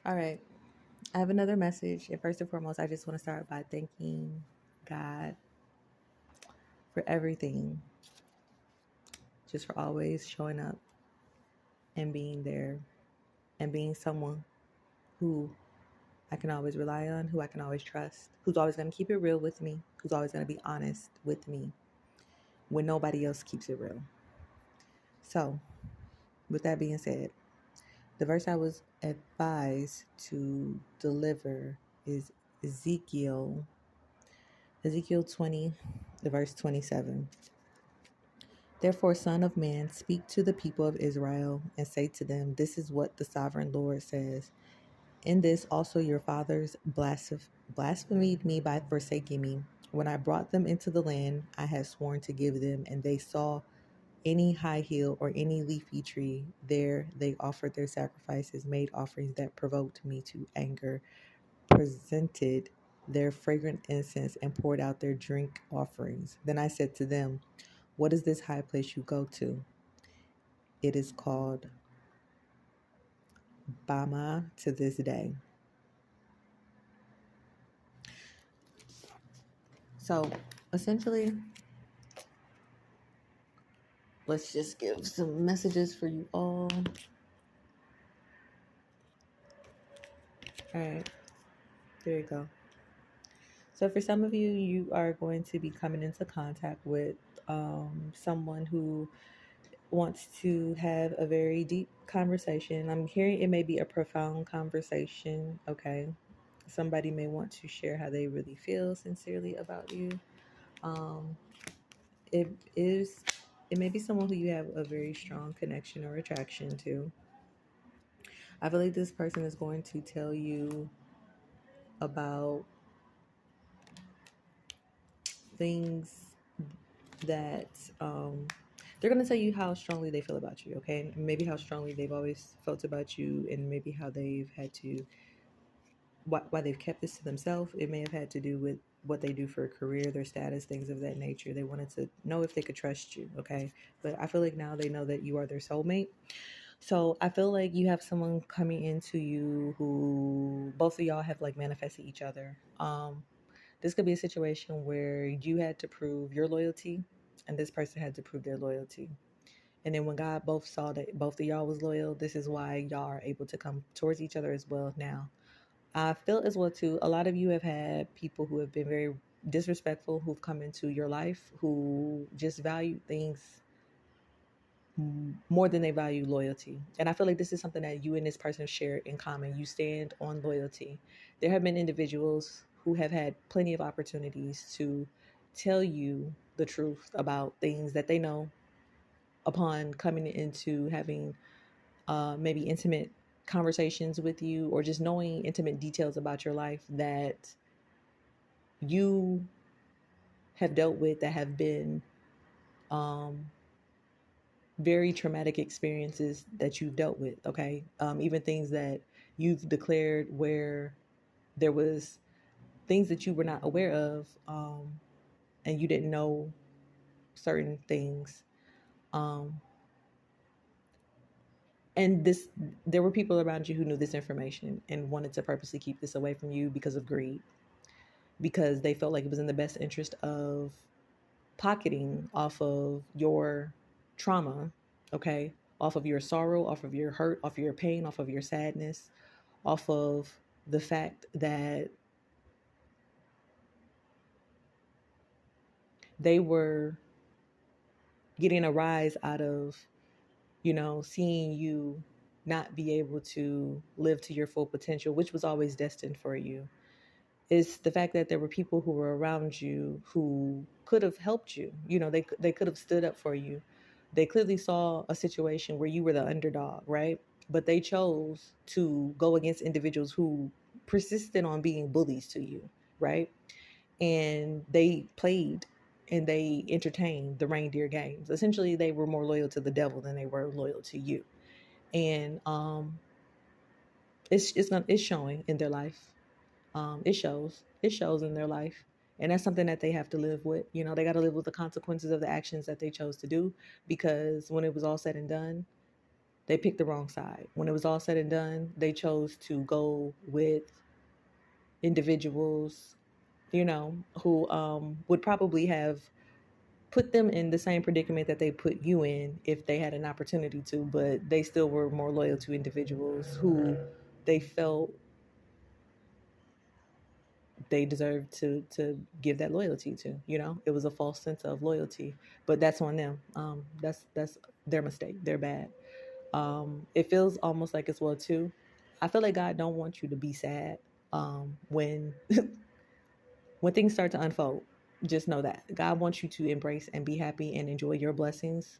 All right. I have another message. And first and foremost, I just want to start by thanking God for everything, just for always showing up and being there and being someone who I can always rely on, who I can always trust, who's always going to keep it real with me, who's always going to be honest with me when nobody else keeps it real. So, with that being said, the verse I was advised to deliver is Ezekiel, Ezekiel 20, the verse 27. Therefore, Son of Man, speak to the people of Israel and say to them, this is what the sovereign Lord says. In this also your fathers blasphemed me by forsaking me. When I brought them into the land I had sworn to give them, and they saw any high hill or any leafy tree, there they offered their sacrifices, made offerings that provoked me to anger, presented their fragrant incense, and poured out their drink offerings. Then I said to them, what is this high place you go to? It is called Bama to this day. So essentially, let's just give some messages for you all. All right, there you go. So for some of you, you are going to be coming into contact with someone who wants to have a very deep conversation. I'm hearing it may be a profound conversation, okay? Somebody may want to share how they really feel sincerely about you. Um, it is, it may be someone who you have a very strong connection or attraction to. I feel like this person is going to tell you about things that they're going to tell you how strongly they feel about you, okay? Maybe how strongly they've always felt about you, and maybe how they've had to, why they've kept this to themselves. It may have had to do with what they do for a career, their status, things of that nature. They wanted to know if they could trust you, okay? But I feel like now they know that you are their soulmate. So I feel like you have someone coming into you who both of y'all have like manifested each other. This could be a situation where you had to prove your loyalty and this person had to prove their loyalty. And then when God both saw that both of y'all was loyal, this is why y'all are able to come towards each other as well now. I feel as well too, a lot of you have had people who have been very disrespectful, who've come into your life, who just value things more than they value loyalty. And I feel like this is something that you and this person share in common. You stand on loyalty. There have been individuals who have had plenty of opportunities to tell you the truth about things that they know upon coming into having maybe intimate conversations with you, or just knowing intimate details about your life that you have dealt with, that have been um, very traumatic experiences that you've dealt with, okay? Even things that you've declared where there was things that you were not aware of, and you didn't know certain things. Um, and this, there were people around you who knew this information and wanted to purposely keep this away from you because of greed, because they felt like it was in the best interest of pocketing off of your trauma, okay? Off of your sorrow, off of your hurt, off of your pain, off of your sadness, off of the fact that they were getting a rise out of, seeing you not be able to live to your full potential, which was always destined for you. It's the fact that there were people who were around you who could have helped you. They could have stood up for you. They clearly saw a situation where you were the underdog, right? But they chose to go against individuals who persisted on being bullies to you, right? And they played and they entertained the reindeer games. Essentially, they were more loyal to the devil than they were loyal to you. And it's showing in their life. It shows in their life, and that's something that they have to live with. They got to live with the consequences of the actions that they chose to do, because when it was all said and done, They picked the wrong side. When it was all said and done, they chose to go with individuals, who would probably have put them in the same predicament that they put you in if they had an opportunity to, but they still were more loyal to individuals who they felt they deserved to give that loyalty to. It was a false sense of loyalty, but that's on them. That's their mistake. They're bad. It feels almost like as well too. I feel like God don't want you to be sad when when things start to unfold. Just know that God wants you to embrace and be happy and enjoy your blessings.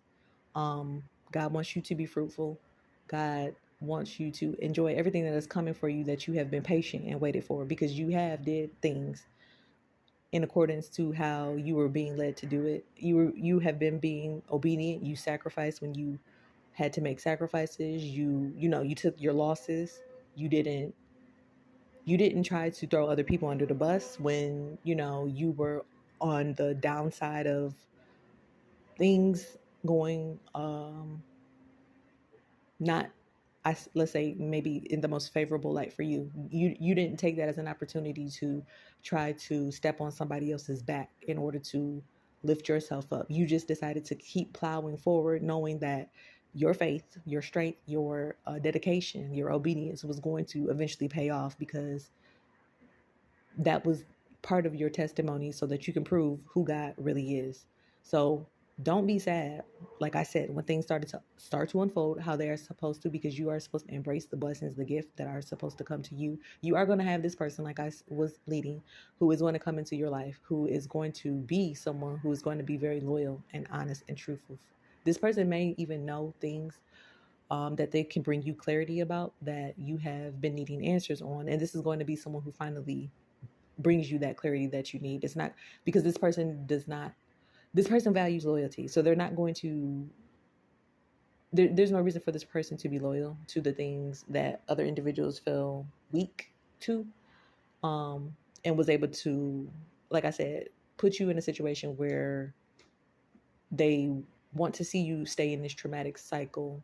God wants you to be fruitful. God wants you to enjoy everything that is coming for you that you have been patient and waited for, because you have did things in accordance to how you were being led to do it. You have been being obedient. You sacrificed when you had to make sacrifices. You took your losses. You didn't try to throw other people under the bus when you were on the downside of things going not, let's say, maybe in the most favorable light for you. You didn't take that as an opportunity to try to step on somebody else's back in order to lift yourself up. You just decided to keep plowing forward, knowing that your faith, your strength, your dedication, your obedience was going to eventually pay off, because that was part of your testimony, so that you can prove who God really is. So don't be sad. Like I said, when things start to unfold how they are supposed to, because you are supposed to embrace the blessings, the gift that are supposed to come to you. You are going to have this person, like I was leading, who is going to come into your life, who is going to be someone who is going to be very loyal and honest and truthful. This person may even know things that they can bring you clarity about, that you have been needing answers on. And this is going to be someone who finally brings you that clarity that you need. It's not because this person values loyalty. So they're not going to, there's no reason for this person to be loyal to the things that other individuals feel weak to, and was able to, like I said, put you in a situation where they want to see you stay in this traumatic cycle,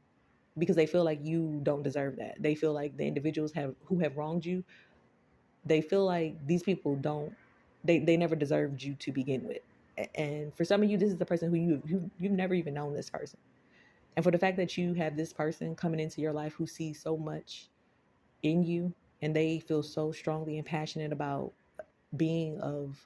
because they feel like you don't deserve that. They feel like the individuals who have wronged you, they feel like these people don't, they never deserved you to begin with. And for some of you, this is the person you've never even known this person. And for the fact that you have this person coming into your life who sees so much in you, and they feel so strongly and passionate about being of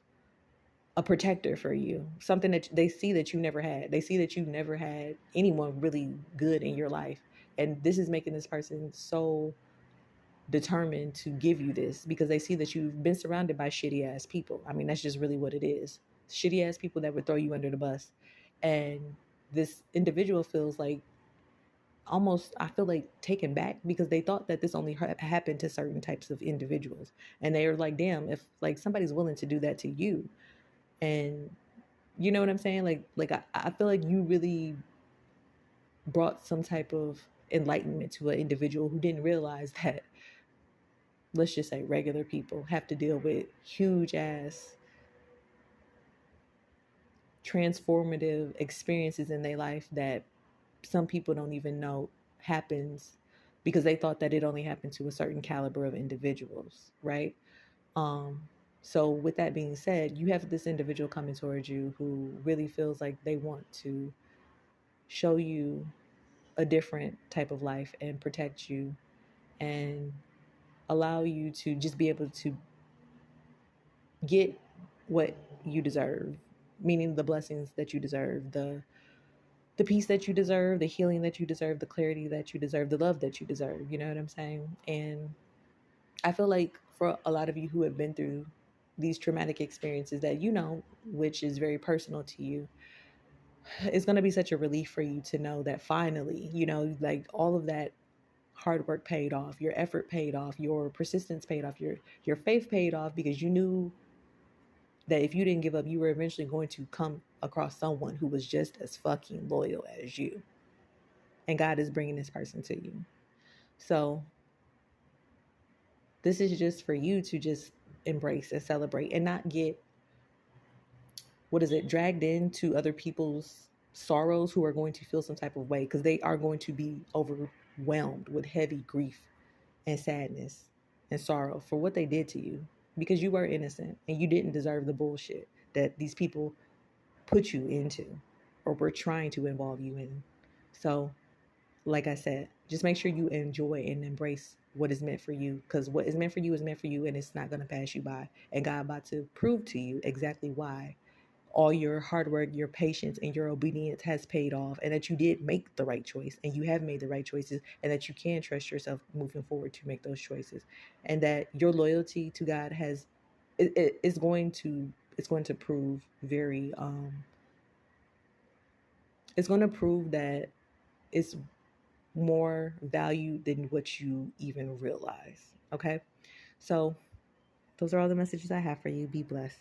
a protector for you, something that they see that you never had. They see that you never had anyone really good in your life. And this is making this person so determined to give you this, because they see that you've been surrounded by shitty ass people. I mean, that's just really what it is. Shitty ass people that would throw you under the bus. And this individual feels like, almost, I feel like, taken back, because they thought that this only happened to certain types of individuals. And they are like, damn, if like somebody's willing to do that to you. And you know what I'm saying? I feel like you really brought some type of enlightenment to an individual who didn't realize that, let's just say, regular people have to deal with huge ass transformative experiences in their life that some people don't even know happens, because they thought that it only happened to a certain caliber of individuals, right? um so with that being said, you have this individual coming towards you who really feels like they want to show you a different type of life and protect you and allow you to just be able to get what you deserve, meaning the blessings that you deserve, the peace that you deserve, the healing that you deserve, the clarity that you deserve, the love that you deserve. You know what I'm saying? And I feel like for a lot of you who have been through these traumatic experiences that which is very personal to you, it's going to be such a relief for you to know that finally, like all of that hard work paid off, your effort paid off, your persistence paid off, your faith paid off, because you knew that if you didn't give up, you were eventually going to come across someone who was just as fucking loyal as you. And God is bringing this person to you. So this is just for you to just embrace and celebrate, and not get, dragged into other people's sorrows, who are going to feel some type of way, because they are going to be over overwhelmed with heavy grief and sadness and sorrow for what they did to you, because you were innocent and you didn't deserve the bullshit that these people put you into or were trying to involve you in. So, like I said, just make sure you enjoy and embrace what is meant for you, because what is meant for you is meant for you, and it's not going to pass you by. And God about to prove to you exactly why all your hard work, your patience, and your obedience has paid off, and that you did make the right choice, and you have made the right choices, and that you can trust yourself moving forward to make those choices, and that your loyalty to God has is going to, it's going to prove very it's going to prove that it's more value than what you even realize. Okay, so those are all the messages I have for you. Be blessed.